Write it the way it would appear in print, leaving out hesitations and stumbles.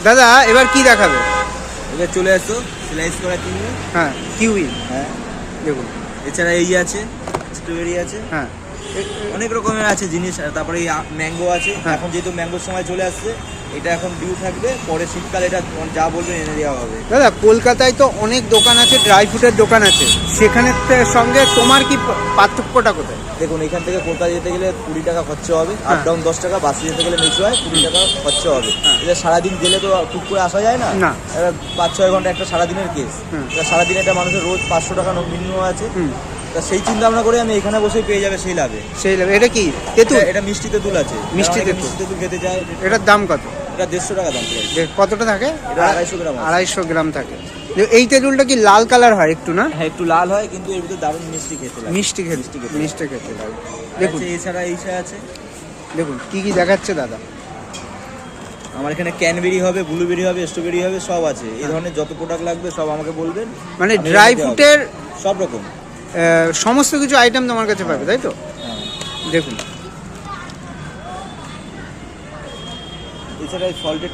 দাদা এবার কি দেখাবে? এবার চলে আসো স্লাইস করা কিনবে। হ্যাঁ কিউই, হ্যাঁ দেখুন। এছাড়া এই আছে স্ট্রবেরি আছে, হ্যাঁ অনেক রকমের আছে জিনিস। আর তারপরে এই ম্যাঙ্গো আছে। হ্যাঁ। এখন যেহেতু ম্যাঙ্গোর সময় চলে আসছে, এটা এখন ডিউ থাকবে, পরে শীতকালে এটা যা বলবেন এনে দেওয়া হবে। দাদা কলকাতায় তো অনেক দোকান আছে, ড্রাই ফ্রুটের দোকান আছে, সেখানের সঙ্গে তোমার কি পার্থক্যটা কোথায়? দেখুন এখান থেকে কলকাতা যেতে গেলে 20 টাকা খরচা হবে, আপ হ্যাঁ। ডাউন 10 টাকা, বাসে যেতে গেলে মেট্রো হয় 20 টাকা খরচা হবে। হ্যাঁ। এটা সারাদিন গেলে তো টুক করে আসা যায় না, না। এবার 5-6 ঘন্টা একটা সারাদিনের কেস। হুম। এটা সারাদিনে একটা মানুষের রোজ 500 টাকা মিনিমাম আছে। হুম। তা সেই চিন্তা ভাবনা করে আমি এখানে বসেই পেয়ে যাবে সেই লাভে। সেই লাভ। এটা কি তেঁতুল? এটা মিষ্টি তেঁতুল আছে, মিষ্টি অনেকে তেঁতুল। মিষ্টি তেঁতুল খেতে চায়। এটার দাম কত? এটা 150 টাকা দাম পড়ে। কতটা থাকে? এটা 250 গ্রাম আছে। 250 গ্রাম থাকে। এই তেঁতুলটা কি লাল কালার হয় একটু না? হ্যাঁ একটু লাল হয়, কিন্তু এর ভিতরে দারুণ মিষ্টি খেতে লাগে। মিষ্টি খেতে, মিষ্টি খেতে লাগে। দেখুন এছাড়া এইসা আছে। দেখুন কি কি দেখাচ্ছে দাদা। আমার এখানে ক্যানবেরি হবে, ব্লুবেরি হবে, স্ট্রবেরি হবে, সব আছে। এই ধরনের যত প্রোডাক্ট লাগবে সব আমাকে বলবেন। মানে আমি ড্রাই রেখে দেওয়া হবে। ফ্রুটের সব রকম সমস্ত কিছু আইটেম তোমার কাছে পাবে, তাই তো? হ্যাঁ। দেখুন এছাড়া সল্টেড